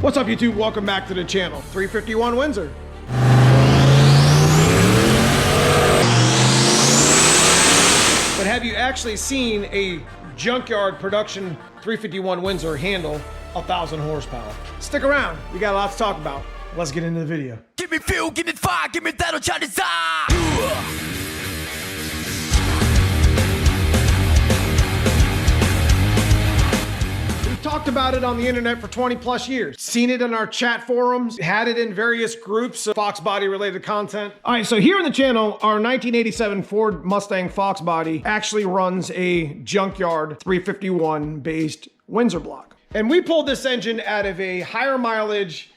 What's up, YouTube? Welcome back to the channel. 351 Windsor. But have you actually seen a Junkyard production 351 Windsor handle 1,000 horsepower? Stick around, we got a lot to talk about. Let's get into the video. Give me fuel, give me fire, give me that on Chinese side. We've talked about it on the internet for 20 plus years. Seen it in our chat forums, had it in various groups of Fox body related content. All right, so here on the channel, our 1987 Ford Mustang Fox body actually runs a Junkyard 351 based Windsor block. And we pulled this engine out of a higher mileage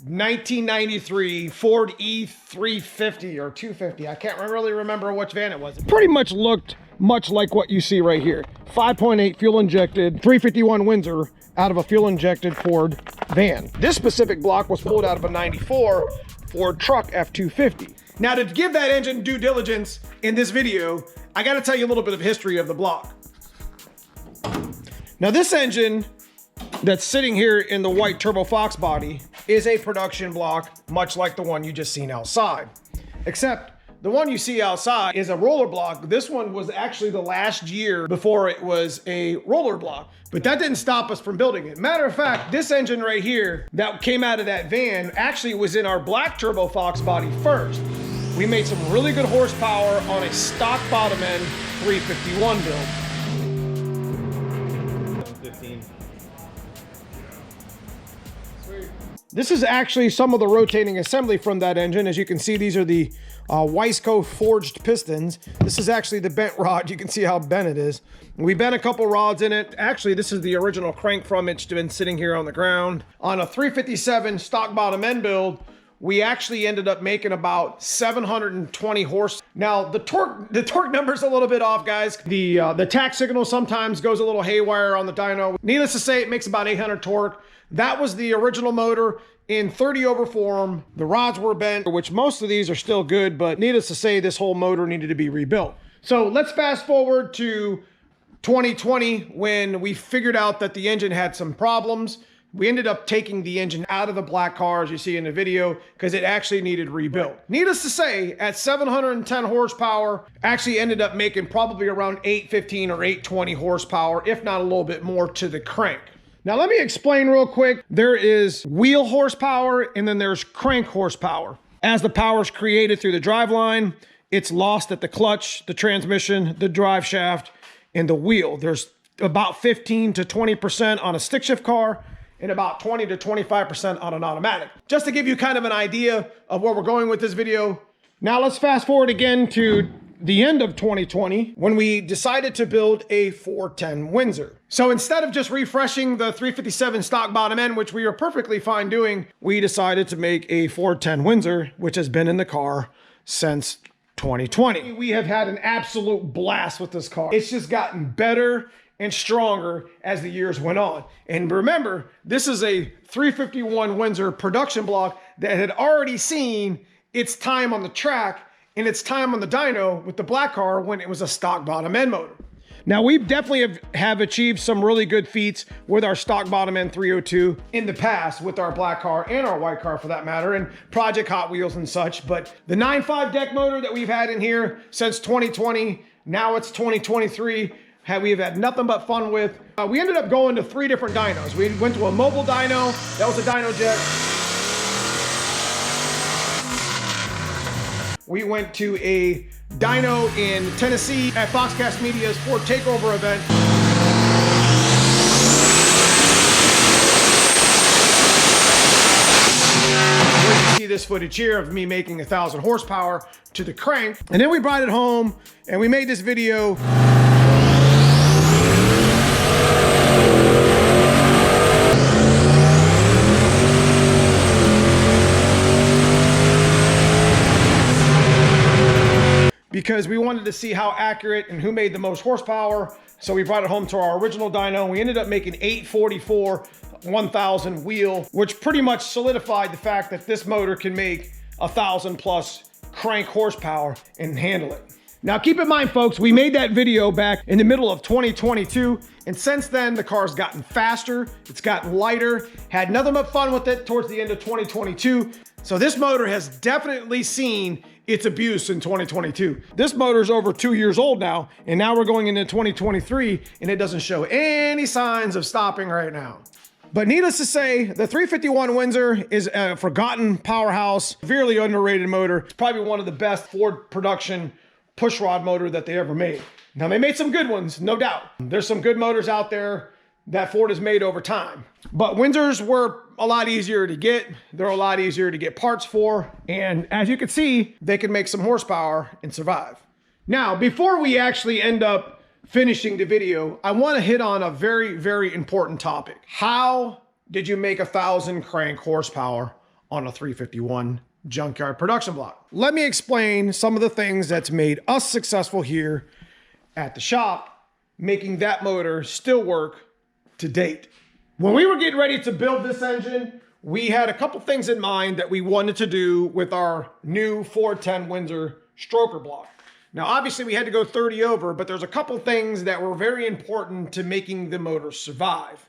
1993 Ford E350 or 250. I can't really remember which van it was. It pretty much looked much like what you see right here. 5.8 fuel injected 351 Windsor out of a fuel injected Ford van. This specific block was pulled out of a 94 Ford truck F250. Now, to give that engine due diligence in this video, I got to tell you a little bit of history of the block. Now, this engine that's sitting here in the white Turbo Fox body is a production block, much like the one you just seen outside. Except the one you see outside is a roller block. This one was actually the last year before it was a roller block. But that didn't stop us from building it. Matter of fact, this engine right here that came out of that van actually was in our black Turbo Fox body first. We made some really good horsepower on a stock bottom end 351 build. 15. This is actually some of the rotating assembly from that engine. As you can see, these are the Weisco forged pistons. This is actually the bent rod. You can see how bent it is. We bent a couple rods in it. Actually, this is the original crank from it. It's been sitting here on the ground. On a 357 stock bottom end build, we actually ended up making about 720 horse. Now, the torque number's a little bit off, guys. The tack signal sometimes goes a little haywire on the dyno. Needless to say, it makes about 800 torque. That was the original motor in 30 over form. The rods were bent, which most of these are still good, but needless to say, this whole motor needed to be rebuilt. So let's fast forward to 2020 when we figured out that the engine had some problems. We ended up taking the engine out of the black car, as you see in the video, because it actually needed rebuilt. Needless to say, at 710 horsepower, actually ended up making probably around 815 or 820 horsepower, if not a little bit more to the crank. Now, let me explain real quick. There is wheel horsepower and then there's crank horsepower. As the power is created through the driveline, it's lost at the clutch, the transmission, the drive shaft, and the wheel. There's about 15 to 20% on a stick shift car and about 20 to 25% on an automatic. Just to give you kind of an idea of where we're going with this video. Now let's fast forward again to the end of 2020 when we decided to build a 410 Windsor. So instead of just refreshing the 357 stock bottom end, which we are perfectly fine doing, we decided to make a 410 Windsor, which has been in the car since 2020. We have had an absolute blast with this car. It's just gotten better and stronger as the years went on. And remember, this is a 351 Windsor production block that had already seen its time on the track and its time on the dyno with the black car when it was a stock bottom end motor. Now, we definitely have achieved some really good feats with our stock bottom end 302 in the past with our black car and our white car for that matter, and Project Hot Wheels and such. But the 9.5 deck motor that we've had in here since 2020, now it's 2023, we've had nothing but fun with. We ended up going to 3 different dynos. We went to a mobile dyno, that was a Dyno Jet. We went to a dyno in Tennessee at Foxcast Media's Ford Takeover event. Where you see this footage here of me making 1,000 horsepower to the crank. And then we brought it home and we made this video. Because we wanted to see how accurate and who made the most horsepower. So we brought it home to our original dyno. We ended up making 844 1000 wheel, which pretty much solidified the fact that this motor can make 1,000 plus crank horsepower and handle it. Now keep in mind, folks, we made that video back in the middle of 2022, and since then the car's gotten faster, it's gotten lighter, had nothing but fun with it towards the end of 2022. So this motor has definitely seen its abuse in 2022. This motor's over 2 years old now, and now we're going into 2023, and it doesn't show any signs of stopping right now. But needless to say, the 351 Windsor is a forgotten powerhouse, severely underrated motor. It's probably one of the best Ford production pushrod motor that they ever made. Now they made some good ones, no doubt. There's some good motors out there that Ford has made over time. But Windsors were a lot easier to get. They're a lot easier to get parts for. And as you can see, they can make some horsepower and survive. Now, before we actually end up finishing the video, I want to hit on a very, very important topic. How did you make 1,000 crank horsepower on a 351 Junkyard production block? Let me explain some of the things that's made us successful here at the shop, making that motor still work to date. When we were getting ready to build this engine, we had a couple things in mind that we wanted to do with our new 410 Windsor stroker block. Now, obviously we had to go 30 over, but there's a couple things that were very important to making the motor survive.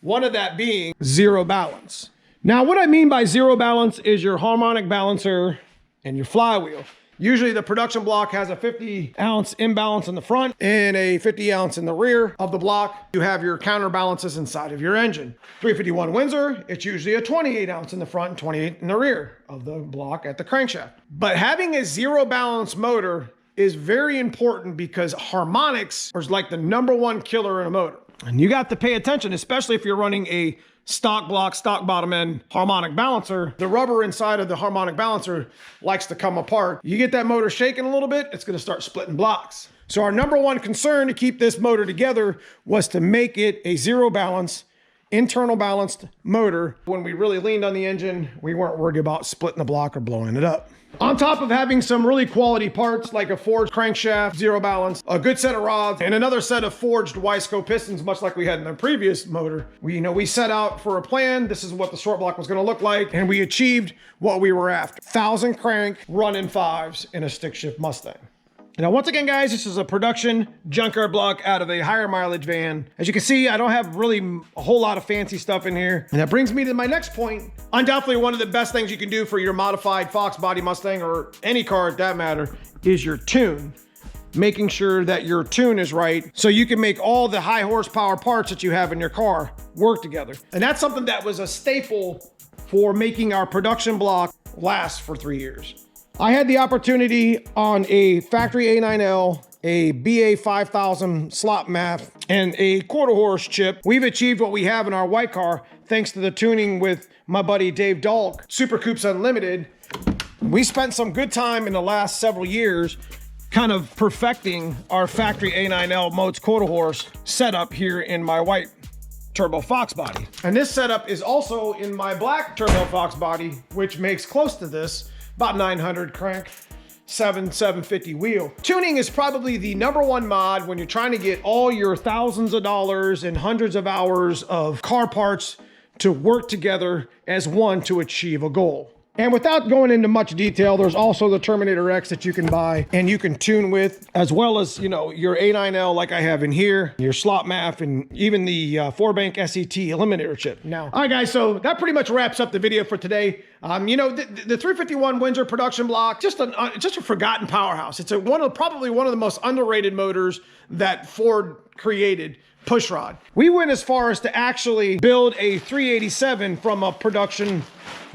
One of that being zero balance. Now, what I mean by zero balance is your harmonic balancer and your flywheel. Usually the production block has a 50-ounce imbalance in the front and a 50-ounce in the rear of the block. You have your counterbalances inside of your engine. 351 Windsor, it's usually a 28-ounce in the front and 28 in the rear of the block at the crankshaft. But having a zero balance motor is very important because harmonics are like the #1 killer in a motor. And you got to pay attention, especially if you're running a stock block, stock bottom end harmonic balancer. The rubber inside of the harmonic balancer likes to come apart. You get that motor shaking a little bit, it's gonna start splitting blocks. So our #1 concern to keep this motor together was to make it a zero balance, internal balanced motor. When we really leaned on the engine, we weren't worried about splitting the block or blowing it up. On top of having some really quality parts like a forged crankshaft, zero balance, a good set of rods, and another set of forged Wiseco pistons, much like we had in the previous motor, we set out for a plan. This is what the short block was going to look like, and we achieved what we were after. 1,000 crank, running 5s in a stick shift Mustang. Now, once again, guys, this is a production Junkyard block out of a higher mileage van. As you can see, I don't have really a whole lot of fancy stuff in here. And that brings me to my next point. Undoubtedly, one of the best things you can do for your modified Fox body Mustang, or any car at that matter, is your tune. Making sure that your tune is right so you can make all the high horsepower parts that you have in your car work together. And that's something that was a staple for making our production block last for 3 years. I had the opportunity on a factory A9L, a BA 5000 slot MAF, and a quarter horse chip. We've achieved what we have in our white car thanks to the tuning with my buddy Dave Dahlk, Super Coops Unlimited. We spent some good time in the last several years kind of perfecting our factory A9L Modes quarter horse setup here in my white Turbo Fox body. And this setup is also in my black Turbo Fox body, which makes close to this. About 900 crank, 750 wheel. Tuning is probably the #1 mod when you're trying to get all your thousands of dollars and hundreds of hours of car parts to work together as one to achieve a goal. And without going into much detail, there's also the Terminator X that you can buy and you can tune with, as well as, you know, your A9L like I have in here, your slot MAF, and even the 4-bank SET eliminator chip. Now, all right, guys, so that pretty much wraps up the video for today. You know, the 351 Windsor production block, just a forgotten powerhouse. It's probably one of the most underrated motors that Ford created. Pushrod. We went as far as to actually build a 387 from a production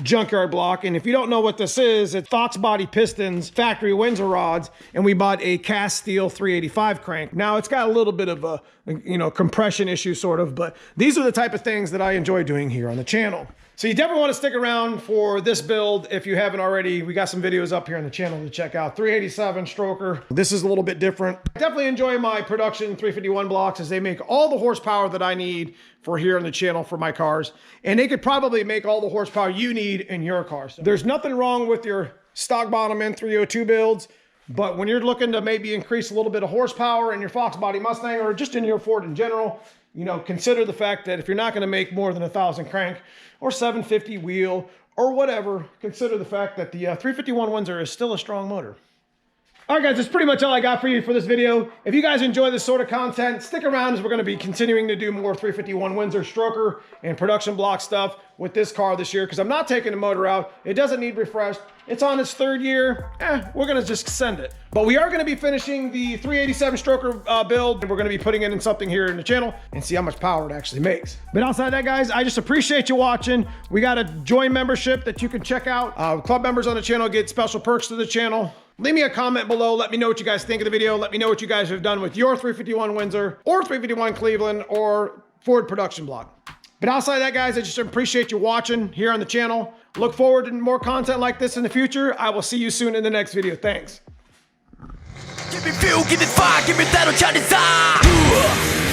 Junkyard block. And if you don't know what this is, it's Fox body pistons, factory Windsor rods, and we bought a cast steel 385 crank. Now it's got a little bit of a, you know, compression issue sort of, but these are the type of things that I enjoy doing here on the channel. So you definitely want to stick around for this build if you haven't already. We got some videos up here on the channel to check out. 387 stroker. This is a little bit different. I definitely enjoy my production 351 blocks as they make all the horsepower that I need for here on the channel for my cars. And they could probably make all the horsepower you need in your car. So there's nothing wrong with your stock bottom end 302 builds, but when you're looking to maybe increase a little bit of horsepower in your Fox body Mustang or just in your Ford in general, you know, consider the fact that if you're not going to make more than 1,000 crank or 750 wheel or whatever, consider the fact that the 351 Windsor is still a strong motor. All right, guys, that's pretty much all I got for you for this video. If you guys enjoy this sort of content, stick around as we're going to be continuing to do more 351 Windsor stroker and production block stuff with this car this year because I'm not taking the motor out. It doesn't need refreshed. It's on its 3rd year. We're going to just send it. But we are going to be finishing the 387 stroker build, and we're going to be putting it in something here in the channel and see how much power it actually makes. But outside that, guys, I just appreciate you watching. We got a join membership that you can check out. Club members on the channel get special perks to the channel. Leave me a comment below. Let me know what you guys think of the video. Let me know what you guys have done with your 351 Windsor or 351 Cleveland or Ford production block. But outside that, guys, I just appreciate you watching here on the channel. Look forward to more content like this in the future. I will see you soon in the next video. Thanks. Give me fuel, give me fire, give me that on Chinese.